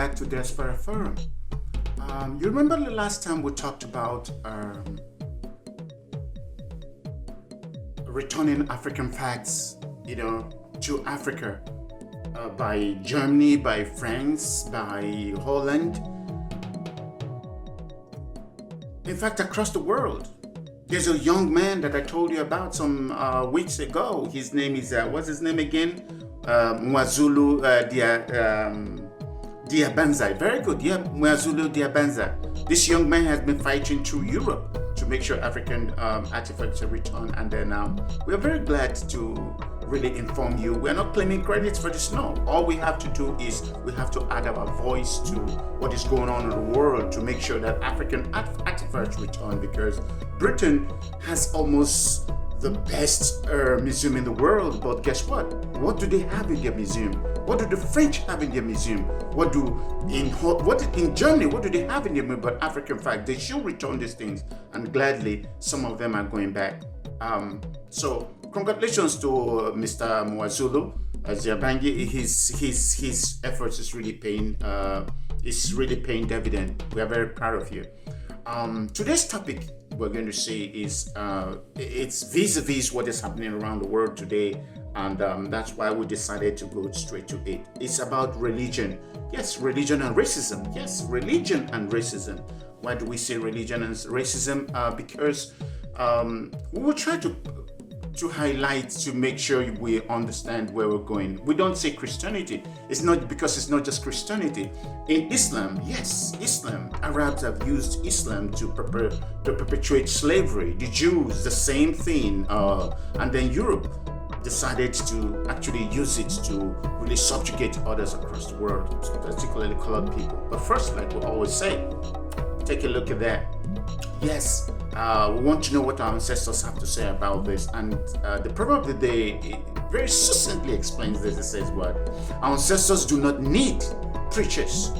back to Diaspora Forum. You remember the last time we talked about returning African facts, to Africa by Germany, by France, by Holland. In fact, across the world. There's a young man that I told you about some weeks ago. His name is, what's his name again? Mwazulu Diabanza. Very good. Yeah, Mwazulu Diabanza. This young man has been fighting through Europe to make sure African artifacts are returned. And then we're very glad to really inform you. We're not claiming credits for this, no. All we have to do is we have to add our voice to what is going on in the world to make sure that African artifacts return, because Britain has almost the best museum in the world, but guess what? What do they have in their museum? What do the French have in their museum? What in Germany? What do they have in their museum? But African fact, they should return these things, and gladly, some of them are going back. So congratulations to Mr. Mwazulu Ziabangi. His efforts is really paying dividend. We are very proud of you. Today's topic we're going to say is it's vis-a-vis what is happening around the world today, and that's why we decided to go straight to it. It's about religion. Yes, religion and racism. Yes, religion and racism. Why do we say religion and racism? Because we will try to highlight, to make sure we understand where we're going. We don't say Christianity. It's not because it's not just Christianity. In Islam, yes, Islam. Arabs have used Islam to perpetuate slavery. The Jews, the same thing. And then Europe decided to actually use it to really subjugate others across the world, particularly colored people. But first, like we always say, take a look at that. Yes, we want to know what our ancestors have to say about this, and the proverb of the day very succinctly explains this. It says what? Our ancestors do not need preachers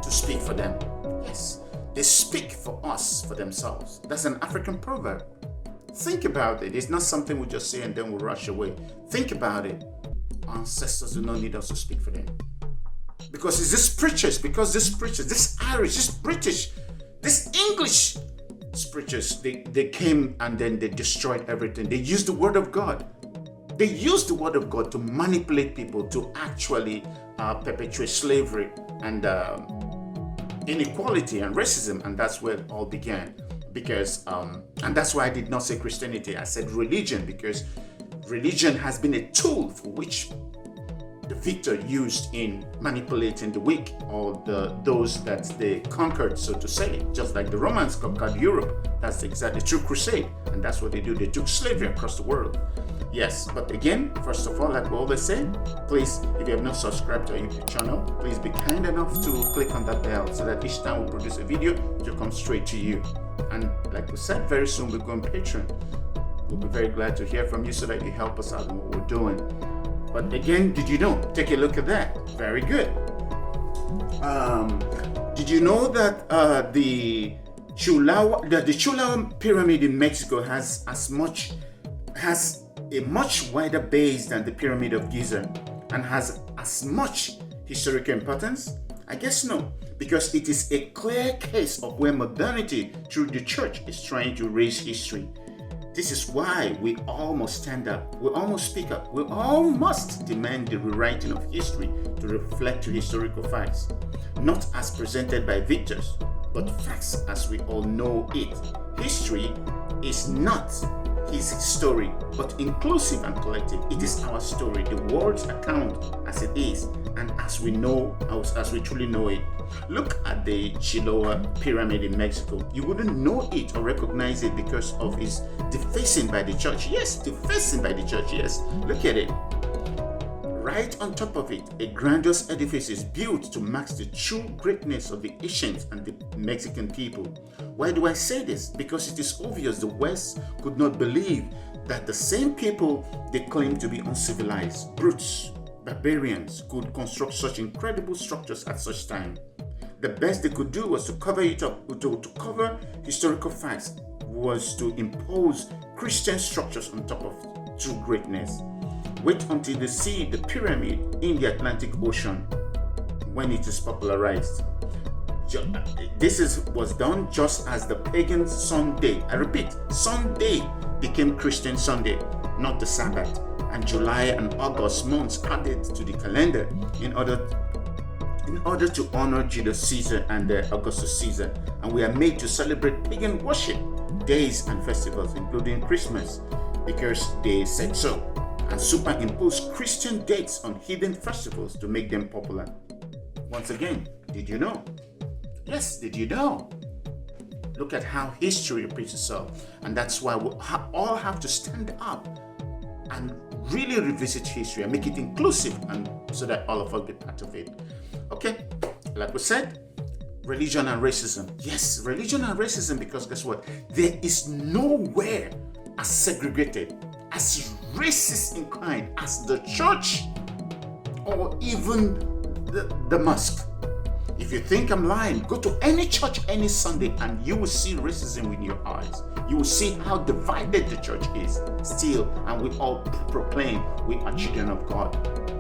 to speak for them. Yes, they speak for us, for themselves. That's an African proverb. Think about it. It's not something we just say and then we rush away. Think about it. Our ancestors do not need us to speak for them. Because it's these preachers, this Irish, this British, this English preachers, they came and then they destroyed everything. They used the word of God. They used the word of God to manipulate people, to actually perpetuate slavery and inequality and racism, and that's where it all began. Because and that's why I did not say Christianity. I said religion, because religion has been a tool for which the victor used in manipulating the weak, or those that they conquered, so to say. Just like the Romans conquered Europe. That's exactly true crusade, and that's what they do. They took slavery across the world. Yes, but again, first of all, like we always say, please, if you have not subscribed to our YouTube channel, please be kind enough to click on that bell so that each time we produce a video, it will come straight to you. And like we said, very soon we'll go on Patreon. We'll be very glad to hear from you so that you help us out in what we're doing. But again, did you know? Take a look at that. Very good. Did you know that the Chilo pyramid in Mexico has a much wider base than the pyramid of Giza and has as much historical importance? I guess no, because it is a clear case of where modernity through the church is trying to erase history. This is why we all must stand up, we all must speak up, we all must demand the rewriting of history to reflect to historical facts, not as presented by victors, but facts as we all know it. History is not his story, but inclusive and collective. It is our story, the world's account as it is, and as we truly know it. Look at the Chilo pyramid in Mexico. You wouldn't know it or recognize it because of its defacing by the church. Yes, defacing by the church, yes. Look at it. Right on top of it, a grandiose edifice is built to mark the true greatness of the Asians and the Mexican people. Why do I say this? Because it is obvious the West could not believe that the same people they claim to be uncivilized, brutes, barbarians, could construct such incredible structures at such time. The best they could do was to cover it up, to cover historical facts, was to impose Christian structures on top of true greatness. Wait until they see the pyramid in the Atlantic Ocean. when it is popularized. Was done just as the pagan Sunday, I repeat, Sunday became Christian Sunday, not the Sabbath, and July and August months added to the calendar in order to honor Julius Caesar and Augustus Caesar, and we are made to celebrate pagan worship days and festivals, including Christmas, because they said so, and superimpose Christian dates on hidden festivals to make them popular. Once again, did you know? Yes, did you know? Look at how history repeats itself, and that's why we all have to stand up and really revisit history and make it inclusive, and so that all of us get part of it. Okay, like we said, religion and racism. Yes, religion and racism, because guess what? There is nowhere as segregated, as racist in kind as the church or even the mosque. If you think I'm lying, go to any church any Sunday and you will see racism with your eyes. You will see how divided the church is still, and we all proclaim we are children of God.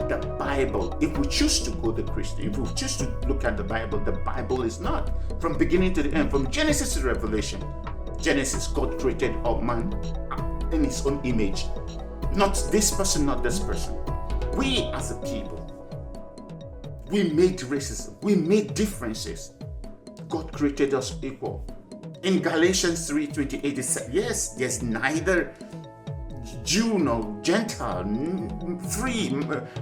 The Bible, if we choose to go the Christian, if we choose to look at the Bible is not. From beginning to the end, from Genesis to Revelation. Genesis, God created all man in his own image. Not this person, not this person. We as a people, we made racism, we made differences. God created us equal. In Galatians 3:28, it said, yes, there's neither Jew nor Gentile,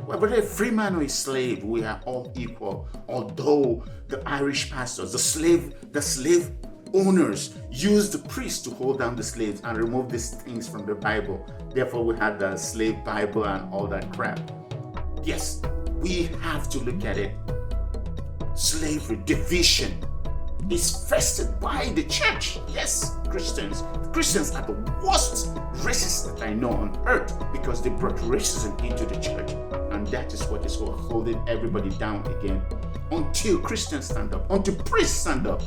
whether a free man or a slave, we are all equal. Although the Irish pastors, the slave owners used the priests to hold down the slaves and remove these things from the Bible. Therefore, we had the slave Bible and all that crap. Yes, we have to look at it. Slavery, division is festered by the church. Yes, Christians are the worst racists that I know on earth, because they brought racism into the church, and that is what is holding everybody down again. Until Christians stand up, until priests stand up,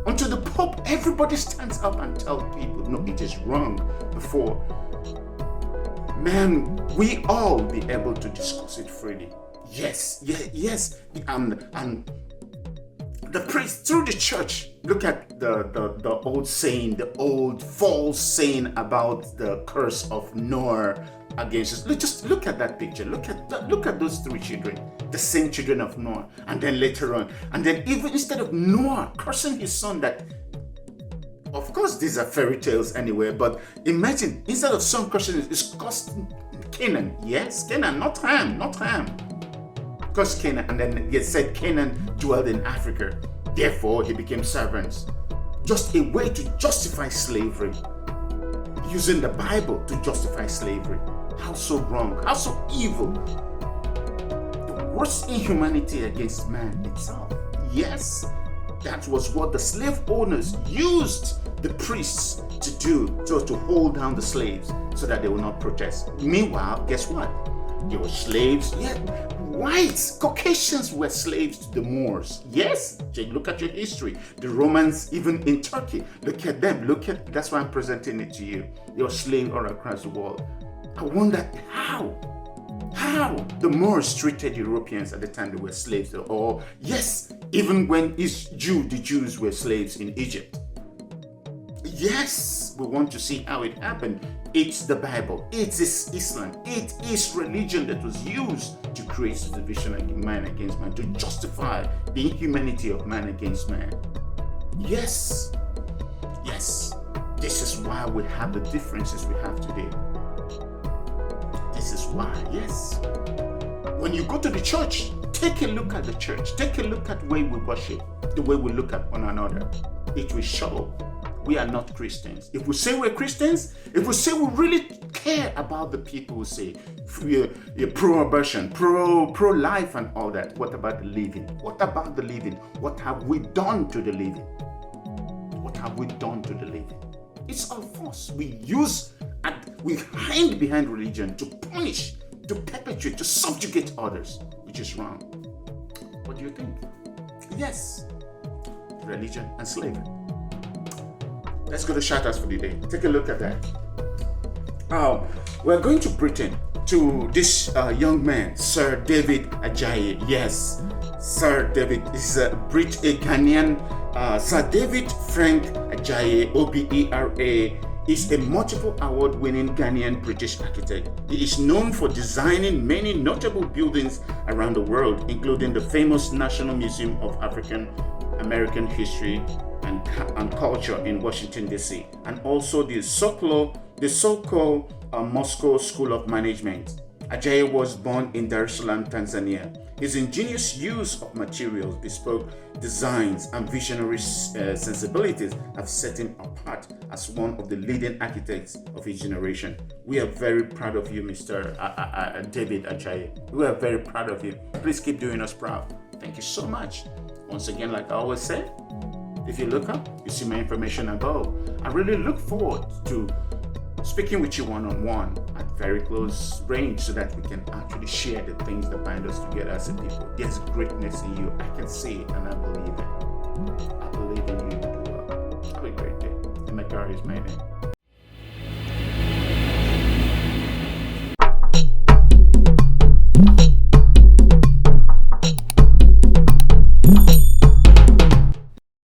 until the Pope, everybody stands up and tells people, no, it is wrong. Before, man, we all be able to discuss it freely. Yes, and the priest through the church. Look at the old saying, the old false saying about the curse of Noah against us. Just look at that picture. Look at those three children, the same children of Noah. And then later on, and then even instead of Noah cursing his son, that of course these are fairy tales anyway, but imagine instead of son cursing, it's cursing Canaan. Yes, Canaan, not Ham. Cursed Canaan, and then it said Canaan dwelled in Africa. Therefore, he became servants. Just a way to justify slavery. Using the Bible to justify slavery. How so wrong? How so evil? The worst inhumanity against man itself. Yes, that was what the slave owners used the priests to do, to hold down the slaves so that they will not protest. Meanwhile, guess what? They were slaves. Yeah, whites, Caucasians were slaves to the Moors. Yes, look at your history. The Romans, even in Turkey, look at them. That's why I'm presenting it to you. They were slaves all across the world. I wonder how the Moors treated Europeans at the time they were slaves. Or yes, even when the Jews were slaves in Egypt. Yes, we want to see how it happened. It's the Bible. It is Islam. It is religion that was used to create the division of man against man, to justify the inhumanity of man against man. Yes. This is why we have the differences we have today. This is why, yes. When you go to the church, take a look at the church. Take a look at the way we worship, the way we look at one another. It will show we are not Christians. If we say we're Christians, if we say we really care about the people who say we're pro-abortion, pro-life and all that, what about the living? What about the living? What have we done to the living? What have we done to the living? It's all false. We hide behind religion to punish, to perpetuate, to subjugate others, which is wrong. What do you think? Yes, religion and slavery. Let's go to shout-outs for the day. Take a look at that. We're going to Britain, to this young man, Sir David Ajayi. Yes, Sir David is a Ghanaian. Sir David Frank Ajayi, OBERA, is a multiple award-winning Ghanaian British architect. He is known for designing many notable buildings around the world, including the famous National Museum of African American History and Culture in Washington, D.C., and also the so-called Moscow School of Management. Ajayi was born in Dar es Salaam, Tanzania. His ingenious use of materials, bespoke designs, and visionary sensibilities have set him apart as one of the leading architects of his generation. We are very proud of you, Mr. David Ajayi. We are very proud of you. Please keep doing us proud. Thank you so much. Once again, like I always say, if you look up, you see my information above. I really look forward to speaking with you one-on-one at very close range so that we can actually share the things that bind us together as a people. There's greatness in you. I can see it and I believe it. I believe in you to do well. Have a great day. And my God is my name.